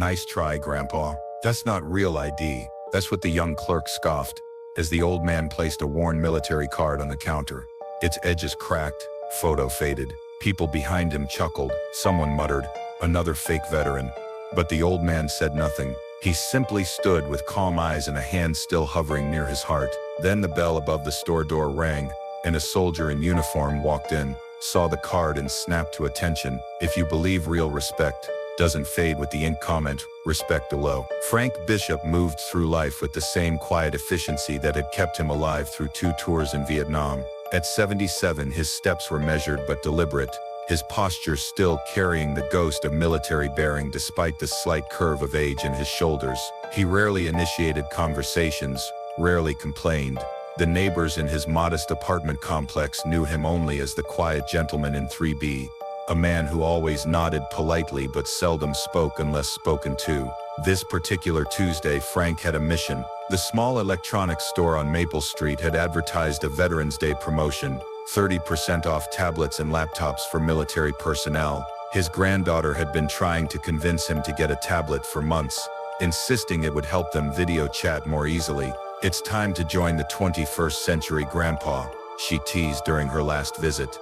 Nice try, Grandpa. That's not real ID. That's what the young clerk scoffed, as the old man placed a worn military card on the counter. Its edges cracked, photo faded. People behind him chuckled. Someone muttered, "Another fake veteran." But the old man said nothing. He simply stood with calm eyes and a hand still hovering near his heart. Then the bell above the store door rang, and a soldier in uniform walked in, saw the card and snapped to attention. "If you believe real respect doesn't fade with the ink comment, respect below." Frank Bishop moved through life with the same quiet efficiency that had kept him alive through 2 tours in Vietnam. At 77, his steps were measured but deliberate, his posture still carrying the ghost of military bearing despite the slight curve of age in his shoulders. He rarely initiated conversations, rarely complained. The neighbors in his modest apartment complex knew him only as the quiet gentleman in 3B, a man who always nodded politely but seldom spoke unless spoken to. This particular Tuesday, Frank had a mission. The small electronics store on Maple Street had advertised a Veterans Day promotion, 30% off tablets and laptops for military personnel. His granddaughter had been trying to convince him to get a tablet for months, insisting it would help them video chat more easily. "It's time to join the 21st century, Grandpa," she teased during her last visit.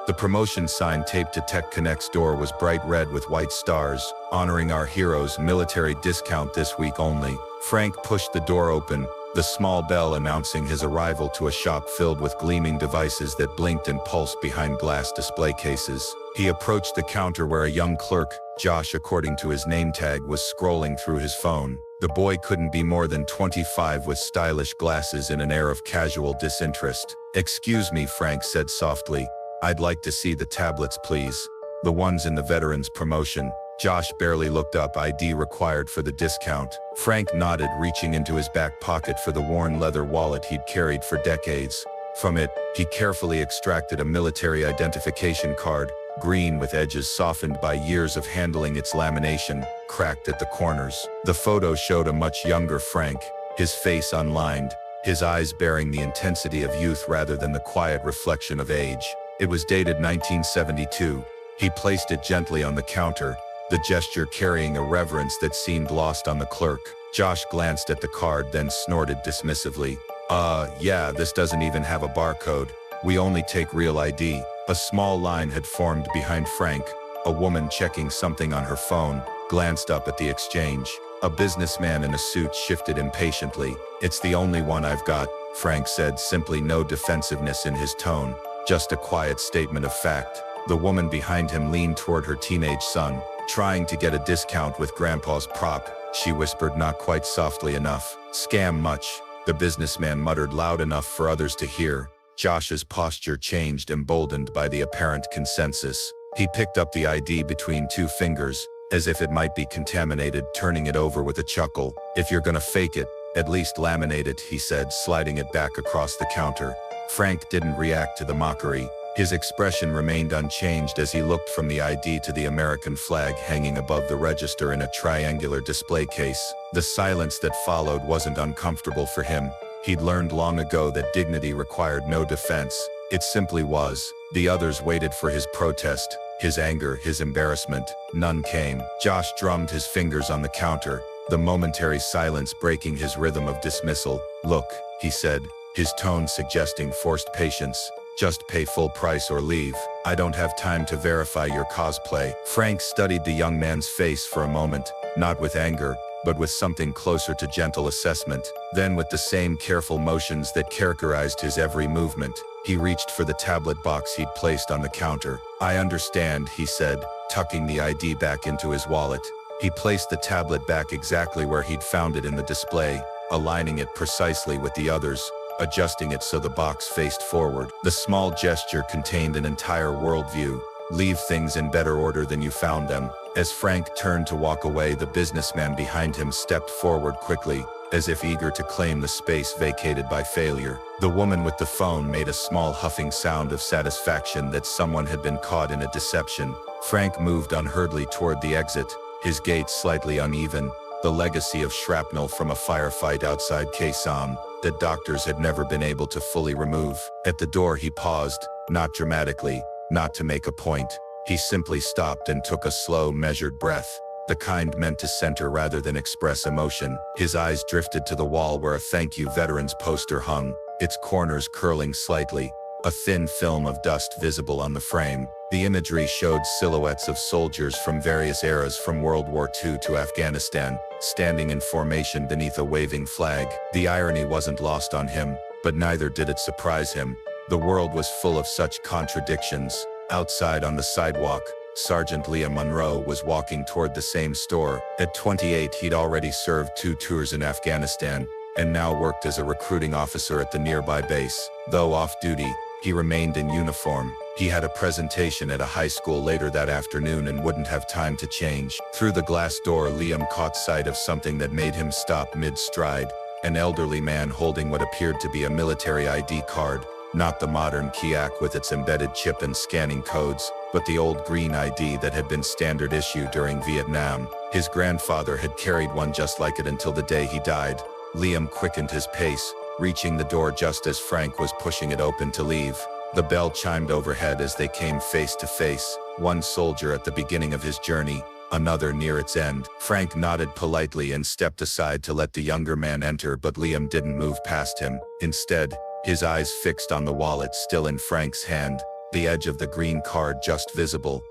The promotion sign taped to Tech Connect's door was bright red with white stars, honoring our heroes' military discount this week only. Frank pushed the door open, the small bell announcing his arrival to a shop filled with gleaming devices that blinked and pulsed behind glass display cases. He approached the counter where a young clerk, Josh according to his name tag, was scrolling through his phone. The boy couldn't be more than 25 with stylish glasses and an air of casual disinterest. "Excuse me," Frank said softly. "I'd like to see the tablets, please. The ones in the veterans promotion." Josh barely looked up. "ID required for the discount." Frank nodded, reaching into his back pocket for the worn leather wallet he'd carried for decades. From it, he carefully extracted a military identification card, green with edges softened by years of handling its lamination, cracked at the corners. The photo showed a much younger Frank, his face unlined, his eyes bearing the intensity of youth rather than the quiet reflection of age. It was dated 1972. He placed it gently on the counter, the gesture carrying a reverence that seemed lost on the clerk. Josh glanced at the card, then snorted dismissively. Yeah, this doesn't even have a barcode. We only take real ID." A small line had formed behind Frank. A woman checking something on her phone glanced up at the exchange. A businessman in a suit shifted impatiently. "It's the only one I've got," Frank said, simply, no defensiveness in his tone. Just a quiet statement of fact. The woman behind him leaned toward her teenage son. "Trying to get a discount with Grandpa's prop," she whispered, not quite softly enough. "Scam much?" the businessman muttered loud enough for others to hear. Josh's posture changed, emboldened by the apparent consensus. He picked up the ID between 2 fingers, as if it might be contaminated, turning it over with a chuckle. "If you're gonna fake it, at least laminate it," he said, sliding it back across the counter. Frank didn't react to the mockery. His expression remained unchanged as he looked from the ID to the American flag hanging above the register in a triangular display case. The silence that followed wasn't uncomfortable for him. He'd learned long ago that dignity required no defense. It simply was. The others waited for his protest, his anger, his embarrassment. None came. Josh drummed his fingers on the counter, the momentary silence breaking his rhythm of dismissal. "Look," he said, his tone suggesting forced patience. "Just pay full price or leave. I don't have time to verify your cosplay." Frank studied the young man's face for a moment, not with anger, but with something closer to gentle assessment. Then, with the same careful motions that characterized his every movement, he reached for the tablet box he'd placed on the counter. "I understand," he said, tucking the ID back into his wallet. He placed the tablet back exactly where he'd found it in the display, aligning it precisely with the others, adjusting it so the box faced forward. The small gesture contained an entire worldview. Leave things in better order than you found them. As Frank turned to walk away, the businessman behind him stepped forward quickly, as if eager to claim the space vacated by failure. The woman with the phone made a small huffing sound of satisfaction that someone had been caught in a deception. Frank moved unhurriedly toward the exit, his gait slightly uneven, the legacy of shrapnel from a firefight outside Kaesam that doctors had never been able to fully remove. At the door he paused, not dramatically, not to make a point. He simply stopped and took a slow, measured breath. the kind meant to center rather than express emotion. His eyes drifted to the wall where a thank you veterans poster hung, its corners curling slightly, a thin film of dust visible on the frame. The imagery showed silhouettes of soldiers from various eras from World War II to Afghanistan, standing in formation beneath a waving flag. The irony wasn't lost on him, but neither did it surprise him. The world was full of such contradictions. Outside on the sidewalk, Sergeant Leah Monroe was walking toward the same store. At 28, he'd already served 2 tours in Afghanistan, and now worked as a recruiting officer at the nearby base. Though off-duty, he remained in uniform. He had a presentation at a high school later that afternoon and wouldn't have time to change. Through the glass door, Liam caught sight of something that made him stop mid-stride. An elderly man holding what appeared to be a military ID card. Not the modern Kiak with its embedded chip and scanning codes, but the old green ID that had been standard issue during Vietnam. His grandfather had carried one just like it until the day he died. Liam quickened his pace, reaching the door just as Frank was pushing it open to leave. The bell chimed overhead as they came face to face, one soldier at the beginning of his journey, another near its end. Frank nodded politely and stepped aside to let the younger man enter, but Liam didn't move past him. Instead, his eyes fixed on the wallet still in Frank's hand, the edge of the green card just visible.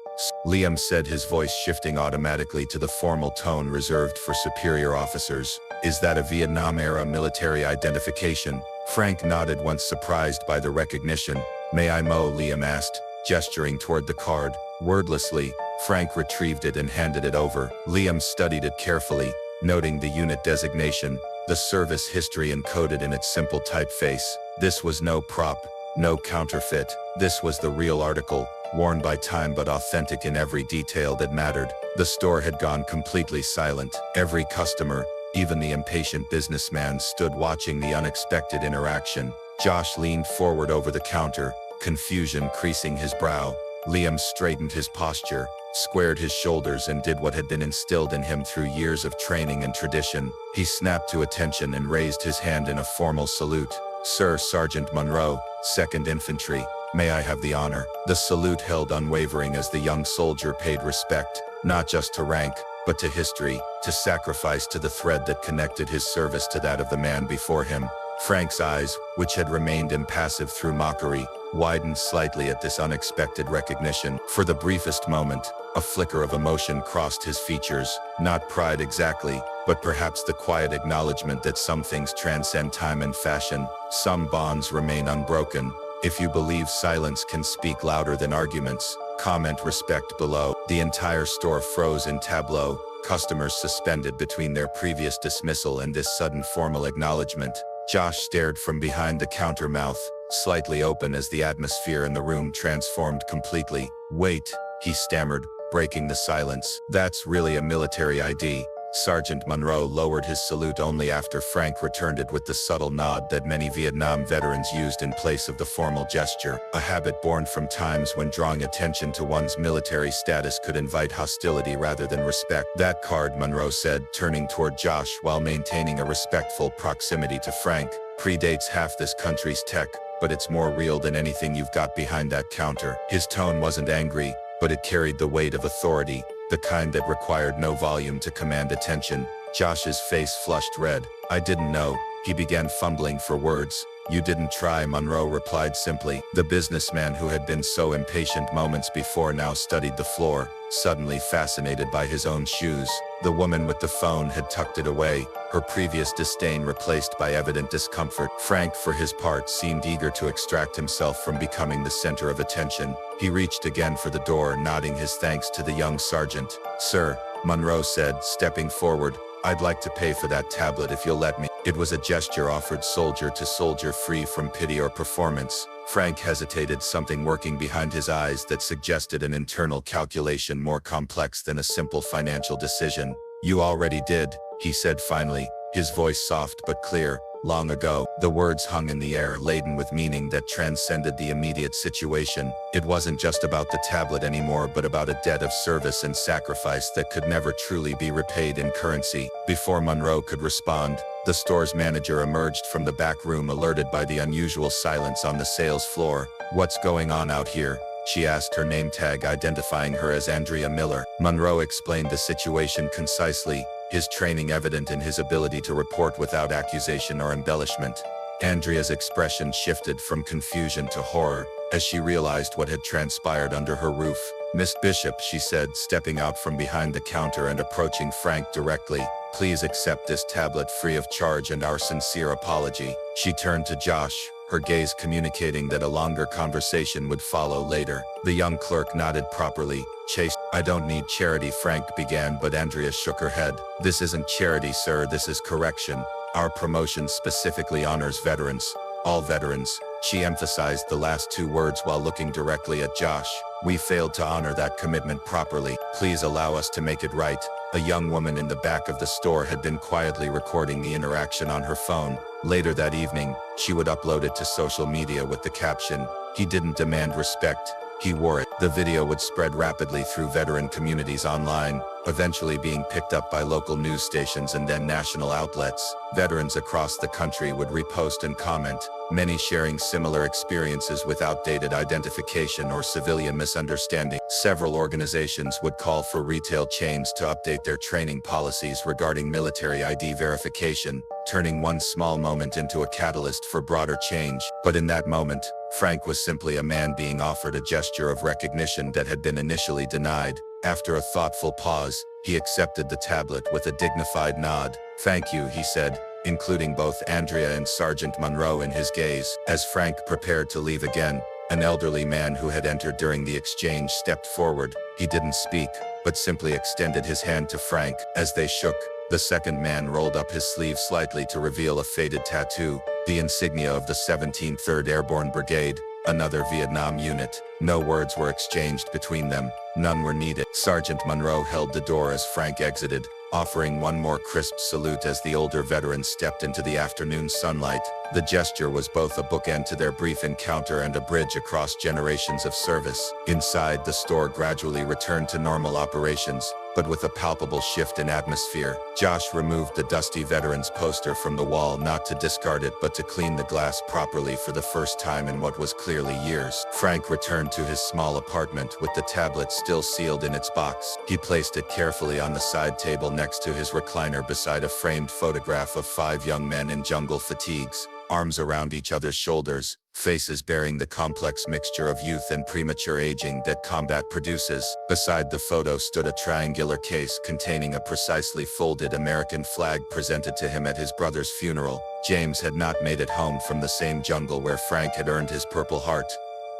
Liam said, his voice shifting automatically to the formal tone reserved for superior officers. "Is that a Vietnam-era military identification?" Frank nodded once surprised by the recognition. "May I mow?" Liam asked, gesturing toward the card. Wordlessly, Frank retrieved it and handed it over. Liam studied it carefully, noting the unit designation, the service history encoded in its simple typeface. This was no prop, no counterfeit. This was the real article, worn by time but authentic in every detail that mattered. The store had gone completely silent. Every customer, even the impatient businessman, stood watching the unexpected interaction. Josh leaned forward over the counter, confusion creasing his brow. Liam straightened his posture, squared his shoulders, and did what had been instilled in him through years of training and tradition. He snapped to attention and raised his hand in a formal salute. "Sir, Sergeant Monroe, 2nd Infantry. May I have the honor?" The salute held unwavering as the young soldier paid respect, not just to rank, but to history, to sacrifice, to the thread that connected his service to that of the man before him. Frank's eyes, which had remained impassive through mockery, widened slightly at this unexpected recognition. For the briefest moment, a flicker of emotion crossed his features. Not pride exactly, but perhaps the quiet acknowledgement that some things transcend time and fashion. Some bonds remain unbroken. If you believe silence can speak louder than arguments, comment respect below. The entire store froze in tableau, customers suspended between their previous dismissal and this sudden formal acknowledgement. Josh stared from behind the counter, mouth slightly open as the atmosphere in the room transformed completely. "Wait," he stammered, breaking the silence. "That's really a military ID." Sergeant Monroe lowered his salute only after Frank returned it with the subtle nod that many Vietnam veterans used in place of the formal gesture, a habit born from times when drawing attention to one's military status could invite hostility rather than respect. "That card," Monroe said, turning toward Josh while maintaining a respectful proximity to Frank, "predates half this country's tech, but it's more real than anything you've got behind that counter." His tone wasn't angry, but it carried the weight of authority, the kind that required no volume to command attention. Josh's face flushed red. "I didn't know," he began, fumbling for words. "You didn't try," Monroe replied simply. The businessman who had been so impatient moments before now studied the floor, suddenly fascinated by his own shoes. The woman with the phone had tucked it away, her previous disdain replaced by evident discomfort. Frank, for his part, seemed eager to extract himself from becoming the center of attention. He reached again for the door, nodding his thanks to the young sergeant. "Sir," Monroe said, stepping forward, "I'd like to pay for that tablet if you'll let me." It was a gesture offered soldier to soldier, free from pity or performance. Frank hesitated, something working behind his eyes that suggested an internal calculation more complex than a simple financial decision. "You already did," he said finally, his voice soft but clear. "Long ago." The words hung in the air, laden with meaning that transcended the immediate situation. It wasn't just about the tablet anymore, but about a debt of service and sacrifice that could never truly be repaid in currency. Before Monroe could respond, the store's manager emerged from the back room, alerted by the unusual silence on the sales floor. "What's going on out here?" She asked her name tag, identifying her as Andrea Miller. Monroe explained the situation concisely, his training evident in his ability to report without accusation or embellishment. Andrea's expression shifted from confusion to horror as she realized what had transpired under her roof. "Miss Bishop," she said, stepping out from behind the counter and approaching Frank directly, "please accept this tablet free of charge and our sincere apology." She turned to Josh, her gaze communicating that a longer conversation would follow later. The young clerk nodded properly. "Chase, I don't need charity," Frank began, but Andrea shook her head. "This isn't charity, sir, this is correction. Our promotion specifically honors veterans. All veterans." She emphasized the last two words while looking directly at Josh. "We failed to honor that commitment properly. Please allow us to make it right." A young woman in the back of the store had been quietly recording the interaction on her phone. Later that evening, she would upload it to social media with the caption, "He didn't demand respect, he wore it." The video would spread rapidly through veteran communities online, eventually being picked up by local news stations and then national outlets. Veterans across the country would repost and comment, many sharing similar experiences with outdated identification or civilian misunderstanding. Several organizations would call for retail chains to update their training policies regarding military ID verification, turning one small moment into a catalyst for broader change. But in that moment, Frank was simply a man being offered a gesture of recognition that had been initially denied. After a thoughtful pause, he accepted the tablet with a dignified nod. "Thank you," he said, including both Andrea and Sergeant Monroe in his gaze. As Frank prepared to leave again, an elderly man who had entered during the exchange stepped forward. He didn't speak, but simply extended his hand to Frank. As they shook, the second man rolled up his sleeve slightly to reveal a faded tattoo, the insignia of the 17th 3rd Airborne Brigade, another Vietnam unit. No words were exchanged between them. None were needed. Sergeant Monroe held the door as Frank exited, offering one more crisp salute as the older veteran stepped into the afternoon sunlight. The gesture was both a bookend to their brief encounter and a bridge across generations of service. Inside, the store gradually returned to normal operations, but with a palpable shift in atmosphere. Josh removed the dusty veteran's poster from the wall, not to discard it but to clean the glass properly for the first time in what was clearly years. Frank returned to his small apartment with the tablet still sealed in its box. He placed it carefully on the side table next to his recliner beside a framed photograph of 5 young men in jungle fatigues, arms around each other's shoulders, faces bearing the complex mixture of youth and premature aging that combat produces. Beside the photo stood a triangular case containing a precisely folded American flag presented to him at his brother's funeral. James had not made it home from the same jungle where Frank had earned his Purple Heart.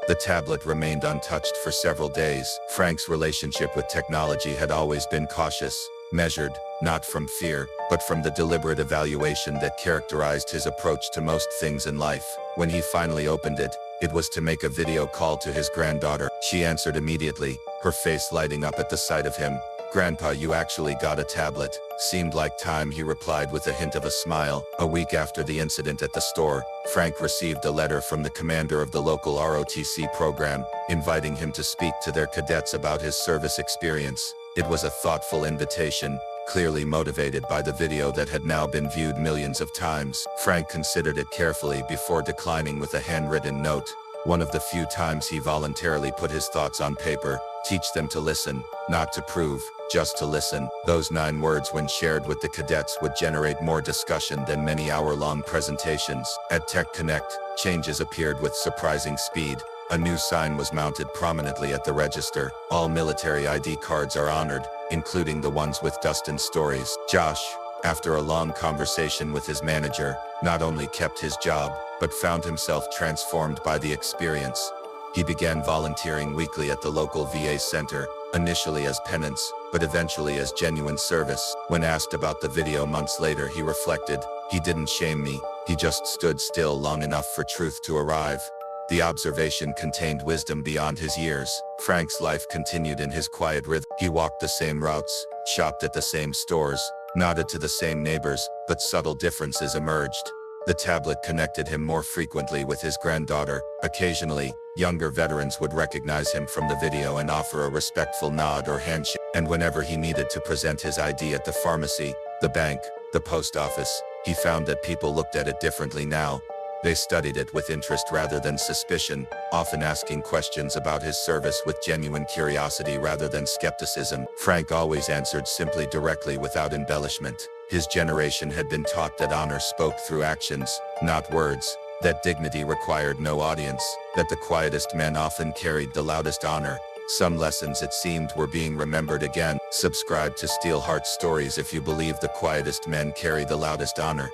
The tablet remained untouched for several days. Frank's relationship with technology had always been cautious, measured, not from fear, but from the deliberate evaluation that characterized his approach to most things in life. When he finally opened it, it was to make a video call to his granddaughter. She answered immediately, her face lighting up at the sight of him. "Grandpa, you actually got a tablet." "Seemed like time," he replied with a hint of a smile. A week after the incident at the store, Frank received a letter from the commander of the local ROTC program, inviting him to speak to their cadets about his service experience. It was a thoughtful invitation, clearly motivated by the video that had now been viewed millions of times. Frank considered it carefully before declining with a handwritten note. One of the few times he voluntarily put his thoughts on paper. "Teach them to listen, not to prove, just to listen." Those 9 words, when shared with the cadets, would generate more discussion than many hour-long presentations. At Tech Connect, changes appeared with surprising speed. A new sign was mounted prominently at the register. "All military ID cards are honored, including the ones with Dustin's stories." Josh, after a long conversation with his manager, not only kept his job, but found himself transformed by the experience. He began volunteering weekly at the local VA center, initially as penance, but eventually as genuine service. When asked about the video months later, he reflected, "He didn't shame me, he just stood still long enough for truth to arrive." The observation contained wisdom beyond his years. Frank's life continued in his quiet rhythm. He walked the same routes, shopped at the same stores, nodded to the same neighbors, but subtle differences emerged. The tablet connected him more frequently with his granddaughter. Occasionally, younger veterans would recognize him from the video and offer a respectful nod or handshake. And whenever he needed to present his ID at the pharmacy, the bank, the post office, he found that people looked at it differently now. They studied it with interest rather than suspicion, often asking questions about his service with genuine curiosity rather than skepticism. Frank always answered simply, directly, without embellishment. His generation had been taught that honor spoke through actions, not words, that dignity required no audience, that the quietest men often carried the loudest honor. Some lessons, it seemed, were being remembered again. Subscribe to Steelheart Stories if you believe the quietest men carry the loudest honor.